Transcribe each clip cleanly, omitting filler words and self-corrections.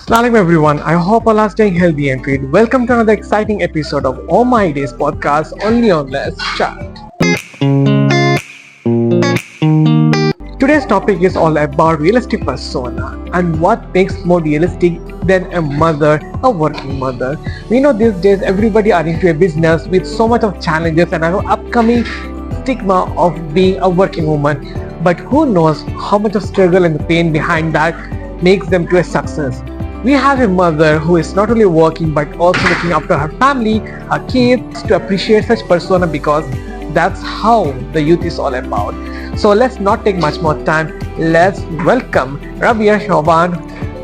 Assalamualaikum everyone. I hope all are staying healthy and fit. Welcome to another exciting episode of Ohmydays podcast only on Let's Chat. Today's topic is all about realistic persona and what makes more realistic than a mother, a working mother. We know these days everybody are into a business with so much of challenges and an upcoming stigma of being a working woman. But who knows how much of struggle and the pain behind that makes them to a success. We have a mother who is not only working but also looking after her family, her kids, to appreciate such persona because that's how the youth is all about. So let's not take much more time. Let's welcome Rabia Soban.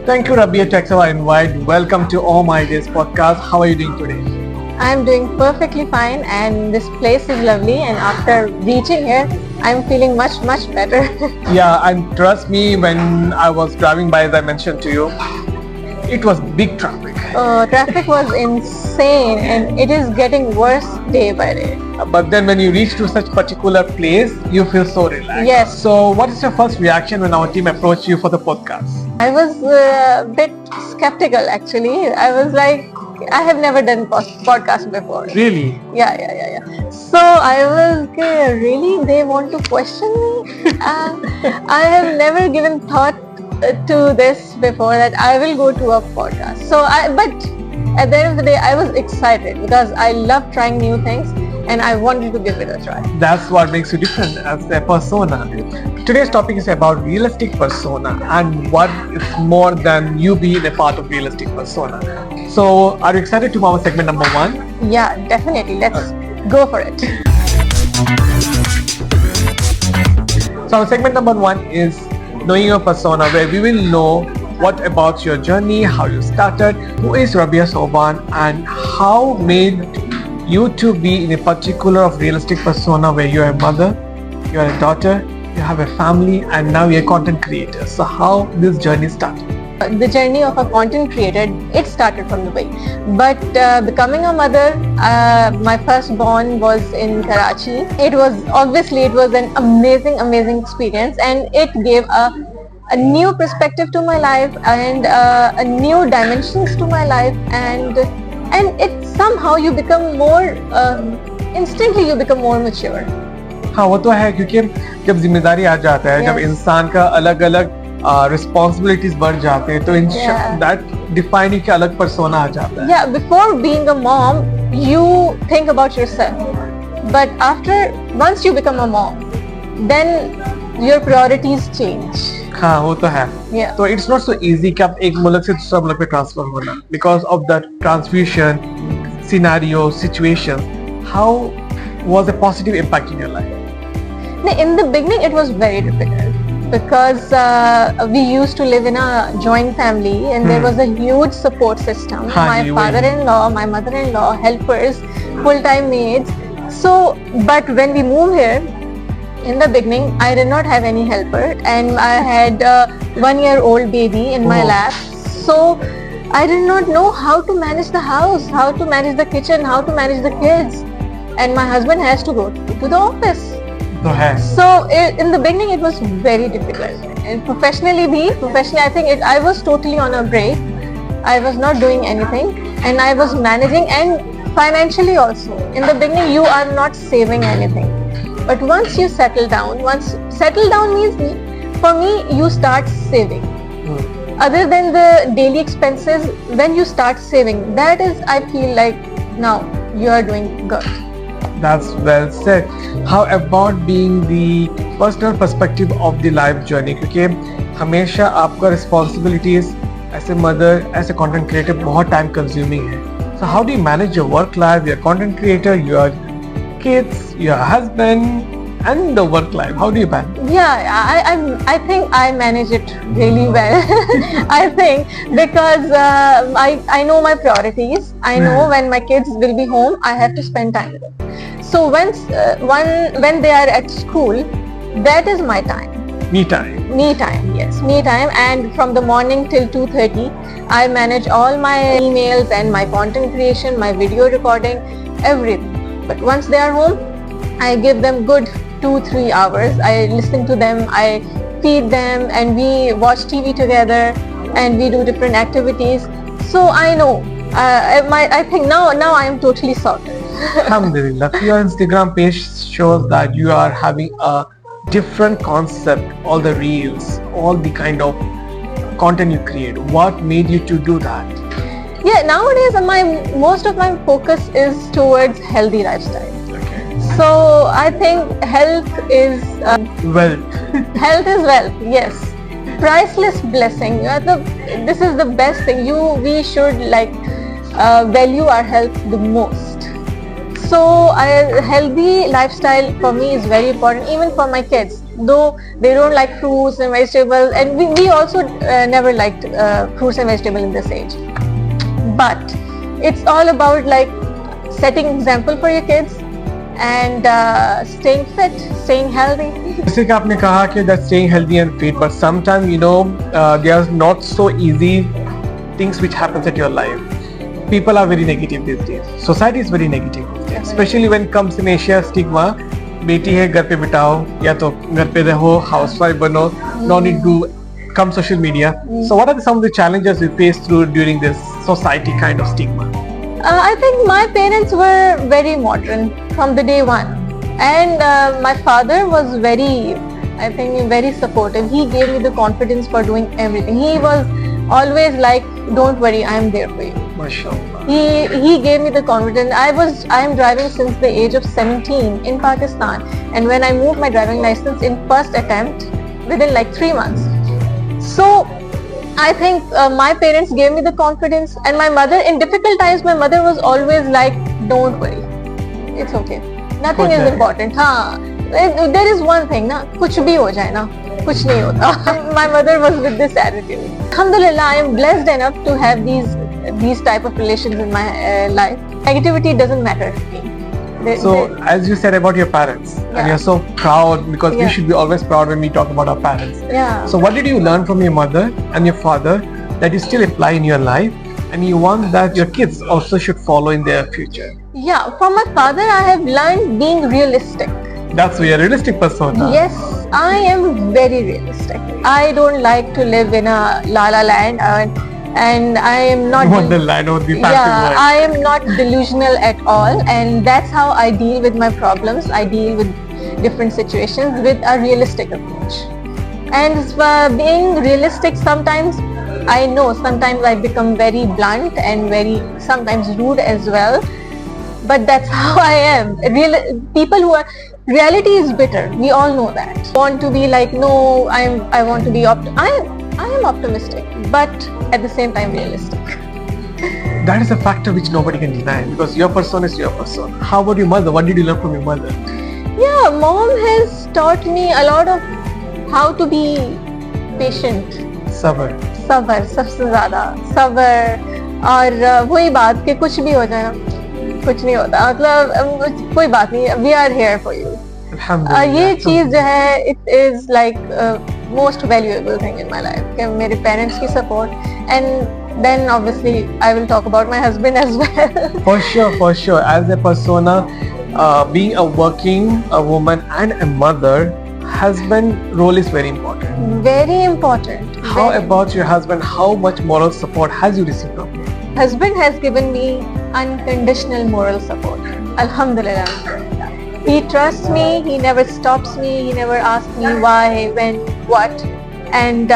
Thank you, Rabia, to accept our invite. Welcome to Ohmydays podcast. How are you doing today? I'm doing perfectly fine and this place is lovely, and after reaching here I'm feeling much better. Yeah, and trust me, when I was driving by, as I mentioned to you, it was big traffic. Traffic was insane and it is getting worse day by day. But then when you reach to such particular place, you feel so relaxed. Yes. So what is your first reaction when our team approached you for the podcast? I was a bit skeptical actually. I was like, I have never done podcast before. Really? Yeah. So I was okay, really? They want to question me? I have never given thought to this before that I will go to a podcast. But at the end of the day, I was excited because I love trying new things and I wanted to give it a try. That's what makes you different as a persona. Today's topic is about realistic persona and what is more than you being a part of realistic persona. So are you excited to move on segment number 1? Yeah, definitely. Let's go for it. So our segment number 1 is knowing your persona, where we will know what about your journey, how you started, who is Rabia Soban, and how made you to be in a particular of realistic persona where you are a mother, you are a daughter, you have a family, and now you're a content creator. So how this journey started? The journey of a content creator, it started from the way. But becoming a mother, my firstborn was in Karachi. It was an amazing experience, and it gave a new perspective to my life and a new dimensions to my life, and it somehow you become more instantly you become more mature. हाँ, वो तो है, क्योंकि जब जिम्मेदारी आ जाता है, जब इंसान का अलग-अलग responsibilities बढ़ जाते हैं, तो that define एक अलग persona आ जाता है. Yeah, before being a mom, you think about yourself, but once you become a mom, then your priorities change. हाँ, वो तो है. Yeah. तो it's not so easy कि आप एक मुल्क से दूसरा मुल्क पे ट्रांसफर होना because of the transfusion scenario situation. How was a positive impact in your life? In the beginning, it was very difficult because we used to live in a joint family and there was a huge support system. My father-in-law, my mother-in-law, helpers, full-time maids. So, but when we moved here, in the beginning, I did not have any helper and I had a 1-year-old baby in my lap. So, I did not know how to manage the house, how to manage the kitchen, how to manage the kids. And my husband has to go to the office. So in the beginning it was very difficult. And professionally, I think I was totally on a break. I was not doing anything and I was managing, and financially also. In the beginning you are not saving anything. But once you settle down means for me you start saving. Other than the daily expenses, when you start saving, that is, I feel like now you are doing good. That's well said. How about being the personal perspective of the life journey? क्योंकि हमेशा आपका responsibilities as a mother, as a content creator बहुत time consuming है. So how do you manage your work life, your content creator, your kids, your husband, and the work life? How do you manage? Yeah, I think I manage it really well. I think because I know my priorities. I know when my kids will be home, I have to spend time with them. So when they are at school, that is my time. Me time. Yes, me time. And from the morning till 2:30, I manage all my emails and my content creation, my video recording, everything. But once they are home, I give them good 2-3 hours. I listen to them, I feed them, and we watch TV together. and we do different activities. So I know, I think now I am totally sorted. Alhamdulillah. Your Instagram page shows that you are having a different concept, all the reels, all the kind of content you create. What made you to do that? Yeah, nowadays most of my focus is towards healthy lifestyle. Okay. So I think health is Wealth. health is wealth. Yes, priceless blessing. This is the best thing. We should value our health the most. So a healthy lifestyle for me is very important, even for my kids. Though they don't like fruits and vegetables, and we also never liked fruits and vegetables in this age. But it's all about setting example for your kids and staying fit, staying healthy. जैसे कि आपने कहा कि that staying healthy and fit, but sometimes there are not so easy things which happens at your life. People are very negative these days. Society is very negative these days. Especially when it comes in Asia, stigma. बेटी है घर पे बिठाओ या तो घर पे रहो, housewife बनो, no need to come social media. So what are some of the challenges you faced through during this society kind of stigma? I think my parents were very modern from the day one, and my father was very supportive. He gave me the confidence for doing everything. He was always like, don't worry, I am there for you. MashaAllah. He gave me the confidence. I am driving since the age of 17 in Pakistan, and when I moved my driving license in first attempt within 3 months. So I think my parents gave me the confidence, and my mother, in difficult times, my mother was always like, don't worry, it's okay, nothing is important. There is one thing, na, kuch bhi ho jaye na, kuch nahi hota. My mother was with this attitude. Alhamdulillah, I am blessed enough to have these type of relations in my life. Negativity doesn't matter to me. So as you said about your parents, and you're so proud, because we should be always proud when we talk about our parents. Yeah. So what did you learn from your mother and your father that you still apply in your life, and you want that your kids also should follow in their future? Yeah, from my father I have learned being realistic. That's why you're a realistic persona. Yes, I am very realistic. I don't like to live in a la-la land, and I am not. Wonderland or the fancy world. I am not delusional at all, and that's how I deal with my problems. I deal with different situations with a realistic approach. And being realistic, sometimes I know sometimes I become very blunt and very sometimes rude as well. But that's how I am. Reality is bitter. We all know that. Want to be no, I want to be I am optimistic, but at the same time realistic. That is a factor which nobody can deny, because your persona is your persona. How about your mother? What did you learn from your mother? Yeah, mom has taught me a lot of how to be patient. Sabr. सबसे ज़्यादा सब्र, और वही बात कि कुछ भी हो जाए ना, कुछ नहीं होता, मतलब कोई बात नहीं, we are here for you. ये चीज़ जो है, it is most valuable thing in my life, कि मेरे parents की support, and then obviously I will talk about my husband as well. For sure. As a persona, being a working woman and a mother, husband role is very important. Very important. How about your husband? How much moral support has you received from him? Husband has given me unconditional moral support. Alhamdulillah. He trusts me, he never stops me, he never asks me why, when, what, and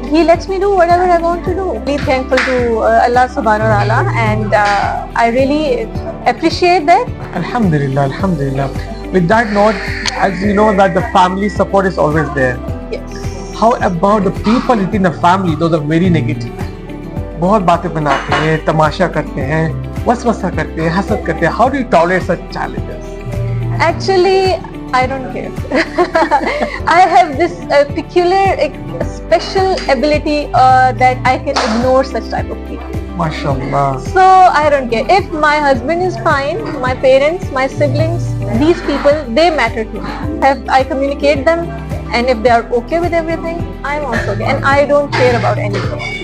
he lets me do whatever I want to do. Be thankful to Allah Soban, and I really appreciate that. Alhamdulillah. With that note, as you know that the family support is always there. Yes. How about the people within the family? Those are very negative. बहुत बातें बनाते हैं, तमाशा करते हैं, वसवसा करते हैं, हसद करते हैं. How do you tolerate such challenges? Actually, I don't care. I have this peculiar, special ability that I can ignore such type of people. MashaAllah. So I don't care. If my husband is fine, my parents, my siblings, these people, they matter to me. I communicate them, and if they are okay with everything, I'm also okay. And I don't care about anything.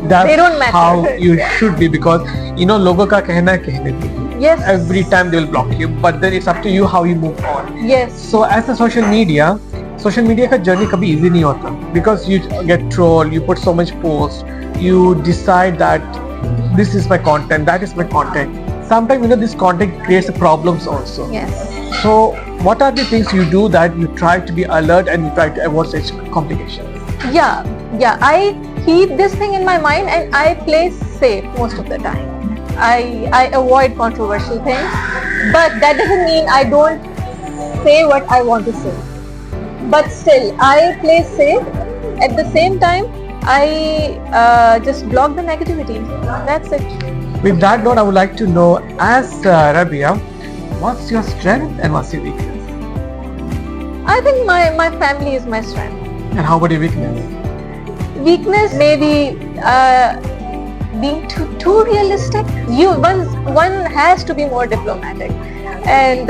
They don't matter. How you should be, because लोगों का कहना कहने दो. Yes. Every time they will block you, but then it's up to you how you move on. Yes. So as a social media, social media का journey कभी easy नहीं होता because you get troll, you put so much post, you decide that this is my content, that is my content. Sometimes this content creates problems also. Yes. So what are the things you do that you try to be alert and you try to avoid such complications? Yeah, I keep this thing in my mind and I play safe most of the time. I avoid controversial things, but that doesn't mean I don't say what I want to say, but still I play safe. At the same time I just block the negativity. That's it. With that note, I would like to know, as Rabia, what's your strength and what's your weakness? I think my family is my strength. And how about your weakness? Weakness maybe being too realistic. One has to be more diplomatic, and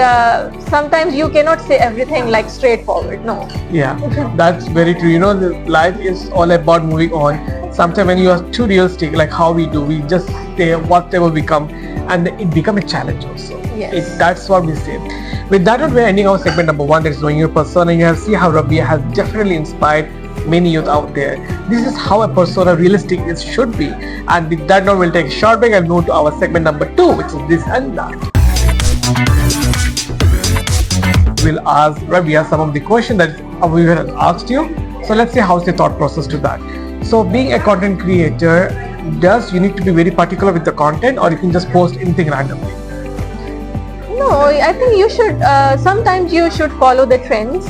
sometimes you cannot say everything like straightforward. No. Yeah, that's very true. The life is all about moving on. Sometimes when you are too realistic, like how we do, we just say whatever we come, and it becomes a challenge also. Yes. That's what we say. With that note, we're ending our segment number 1, that is knowing your persona. You have seen how Rabia has definitely inspired many youth out there. This is how a persona realistic is should be. And with that note, we'll take a short break and move to our segment number 2, which is this and that. We'll ask Rabia some of the questions that we have asked you. So let's see how's the thought process to that. So being a content creator, does you need to be very particular with the content, or you can just post anything randomly? No, I think you should, sometimes you should follow the trends.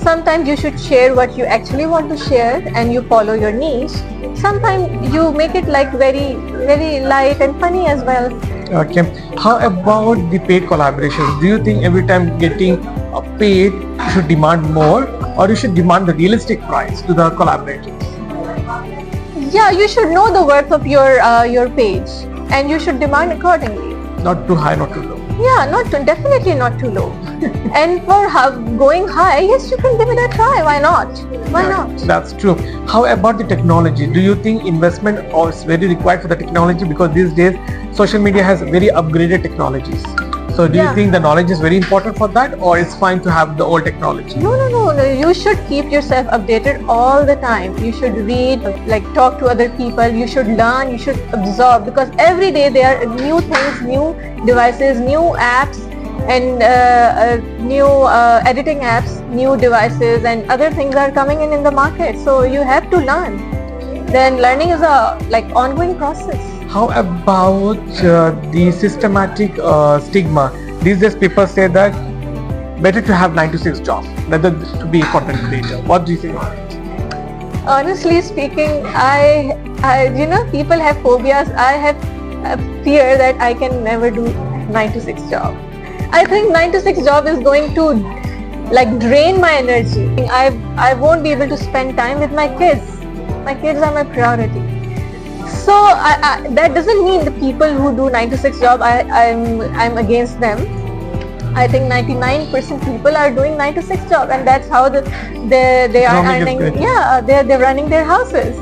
Sometimes you should share what you actually want to share and you follow your niche. Sometimes you make it like very, very light and funny as well. Okay. How about the paid collaborations? Do you think every time getting paid, you should demand more, or you should demand the realistic price to the collaborators? Yeah, you should know the worth of your page, and you should demand accordingly. Not too high, not too low. Yeah, definitely not too low. And for going high, yes, you can give it a try. Why not? Why not? That's true. How about the technology? Do you think investment is very required for the technology? Because these days, social media has very upgraded technologies. So do you think the knowledge is very important for that, or it's fine to have the old technology? No. You should keep yourself updated all the time. You should read, like talk to other people. You should learn. You should absorb, because every day there are new things, new devices, new apps, and new editing apps, new devices, and other things are coming in the market. So you have to learn. Then learning is a ongoing process. How about the systematic stigma? These days people say that better to have 9 to 6 job rather to be a content creator. What do you think about it? Honestly speaking, I people have phobias. I have a fear that I can never do 9 to 6 job. I think 9 to 6 job is going to drain my energy. I won't be able to spend time with my kids. My kids are my priority. So that doesn't mean the people who do 9 to 6 job, I'm against them. I think 99% people are doing 9 to 6 job, and that's how they are earning. Yeah, they're running their houses.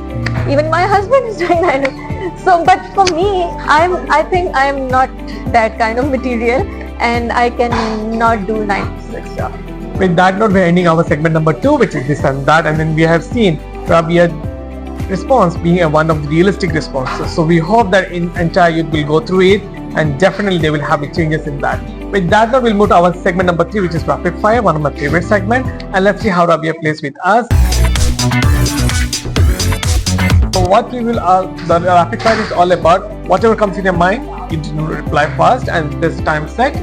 Even my husband is doing 9 to 6. So, but for me, I think I'm not that kind of material, and I cannot do 9 to 6 job. With that note, we're ending our segment number 2, which is this and that, and then we have seen Rabia response being one of the realistic responses. So we hope that entire youth will go through it, and definitely they will have changes in that. With that note, we'll move to our segment number 3, which is rapid fire, one of my favorite segments, and let's see how Rabia plays with us. So what we will the rapid fire is all about. Whatever comes in your mind, you do reply fast, and this time set,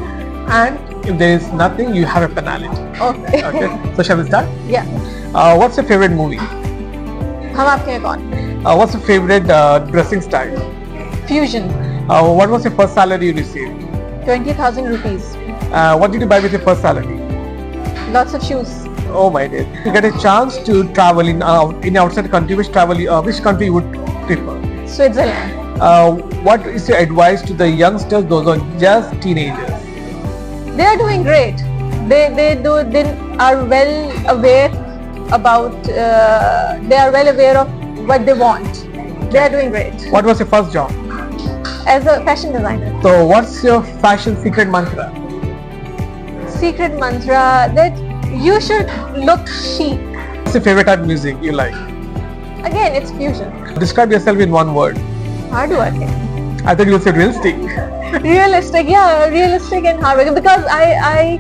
and if there is nothing, you have a penalty. Okay. So shall we start? Yeah. What's your favorite movie? हम आपके हैं कौन? What's your favorite dressing style? Fusion. What was your first salary you received? 20,000 rupees. What did you buy with your first salary? Lots of shoes. Oh my days. You get a chance to travel in outside country. Which country you would prefer? Switzerland. What is your advice to the youngsters, those who are just teenagers? They are doing great. They are well aware about. They are well aware of what they want. They are doing great. What was your first job? As a fashion designer. So what's your fashion secret mantra? Secret mantra that You should look chic. What's your favorite type of music you like? Again, it's fusion. Describe yourself in one word. Hardworking. I thought you would say realistic. Realistic, yeah, realistic and hardworking. Because I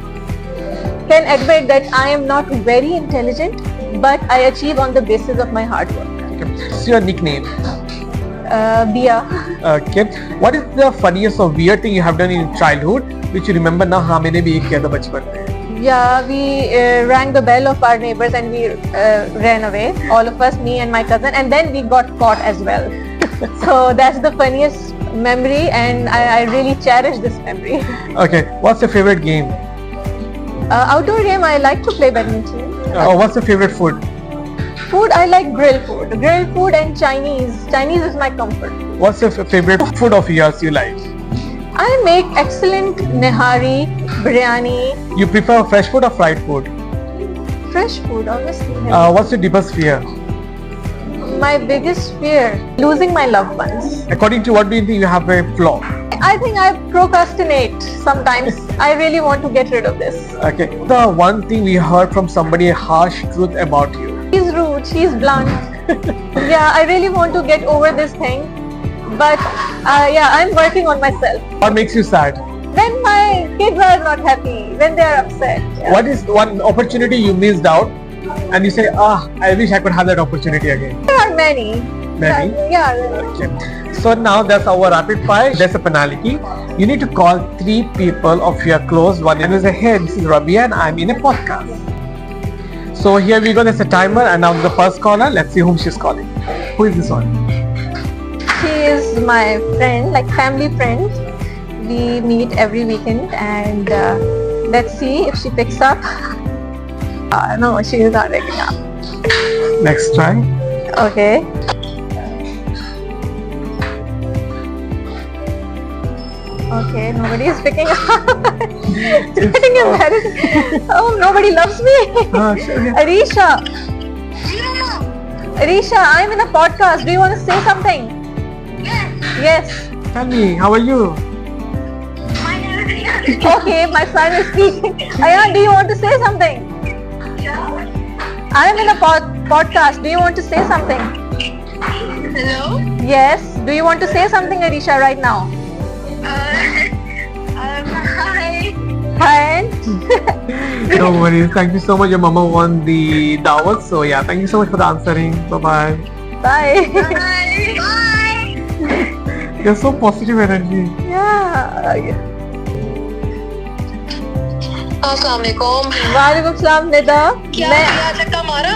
can admit that I am not very intelligent, but I achieve on the basis of my hard work. Okay. What's your nickname? Bia. Okay. What is the funniest or weird thing you have done in childhood which you remember now? हाँ मैंने भी एक किया था बचपन में. Yeah, we rang the bell of our neighbors and we ran away, all of us, me and my cousin, and then we got caught as well. So that's the funniest memory, and I really cherish this memory. Okay. What's your favorite game? Outdoor game, I like to play badminton. What's your favorite food? Food, I like grilled food and Chinese. Chinese is my comfort. What's your favorite food of yours you like? I make excellent nihari, biryani, You prefer fresh food or fried food? fresh food, obviously. What's your deepest fear? My biggest fear, losing my loved ones. According to what do you think you have a flaw? I think I procrastinate sometimes. I really want to get rid of this. Okay. The one thing we heard from somebody, a harsh truth about you. She's rude, she's blunt. Yeah, I really want to get over this thing. But yeah, I'm working on myself. What makes you sad? When my kids are not happy, when they are upset. Yeah. What is one opportunity you missed out and you say, I wish I could have that opportunity again? There are many. Many? Yeah. Okay. So now that's our rapid fire. There's a penalty. You need to call 3 people of your close one and you say, hey, this is Rabia and I'm in a podcast. So here we go, there's a timer and now the first caller, let's see whom she's calling. Who is this one? She is my friend, like family friend. We meet every weekend and let's see if she picks up. No, she is not picking up. Next try. Okay. Okay, nobody is picking up. It's getting embarrassing. Oh, nobody loves me. Sure, yeah. Arisha. Arisha, I'm in a podcast. Do you want to say something? Yes. Tell me, how are you? Okay, my son is speaking. Ayan, do you want to say something? I'm in a podcast. Do you want to say something? Hello? Yes. Do you want to say something, Arisha, right now? Hi. Hi. No worries. Thank you so much. Your mama won the dawat. So yeah, thank you so much for the answering. Bye-bye. Bye. Bye. Bye. You're so positive energy. Yeah. अस्सलामुअलैकुम। वालेकुम सलाम निदा। क्या मैं किया धक्का मारा?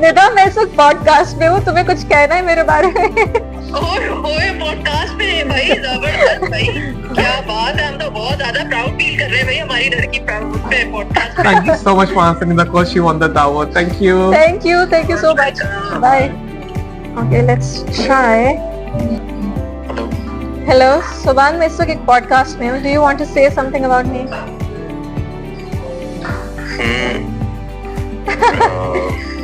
निदा मैं इस वक्त पॉडकास्ट में हूँ, तुम्हें कुछ कहना है मेरे बारे में? ओए पॉडकास्ट में भाई जबरदस्त भाई, क्या बात है, हम तो बहुत ज्यादा प्राउड फील कर रहे हैं भाई हमारी लड़की प्राउड पे podcast. Thank you so much for answering the call. She won the dawat. Thank you. Thank you so much. Bye. Okay, let's try. Hello, Soban, मैं इस वक्त एक पॉडकास्ट में हूँ. Do you want to say something about me?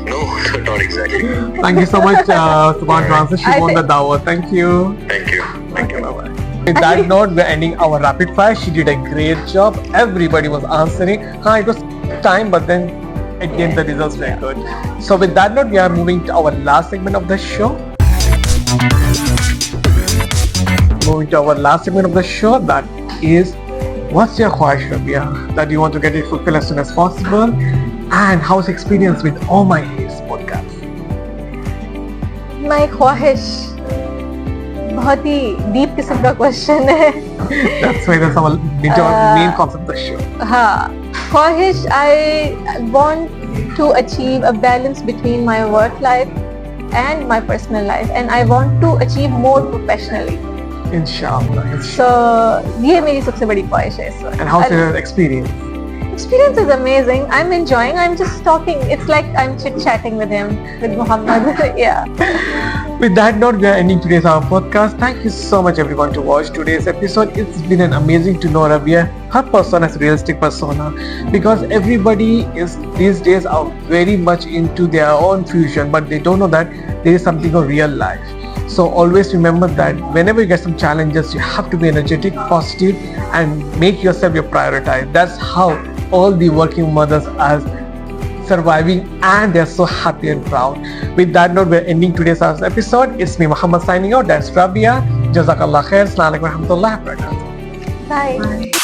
No, not exactly. Thank you so much, Soban, to answer. She I won the think- dawat. Thank you. Thank you. Bye-bye. With that note, we're ending our rapid fire. She did a great job. Everybody was answering. It was time, but then again the results were good. So with that note, we are moving to our last segment of the show. Moving to our last segment of the show, that is, what's your khwahish, Rabia? That you want to get it fulfilled as soon as possible? And how's experience with Ohmydays podcast? My ख्वाहिश बहुत ही deep किस्म का question है. That's why that's our main concept of the show. हाँ, ख्वाहिश, I want to achieve a balance between my work life and my personal life, and I want to achieve more professionally. Inshallah. So ये मेरी सबसे बड़ी ख्वाहिश है इस वक्त. And how's your experience? Experience is amazing. I'm enjoying. I'm just talking. It's like I'm chit-chatting with him, with Muhammad. Yeah. With that note, we are ending today's our podcast. Thank you so much everyone to watch today's episode. It's been an amazing to know Rabia, her persona is realistic persona, because everybody is these days are very much into their own fusion, but they don't know that there is something of real life. So always remember that whenever you get some challenges, you have to be energetic, positive, and make yourself your priority. That's how all the working mothers are surviving and they're so happy and proud. With that note, we're ending today's episode. It's me, Muhammad, signing out. That's Rabia. Jazakallah khair. Assalamu alaikum wa rahmatullahi wa barakatuh. Bye.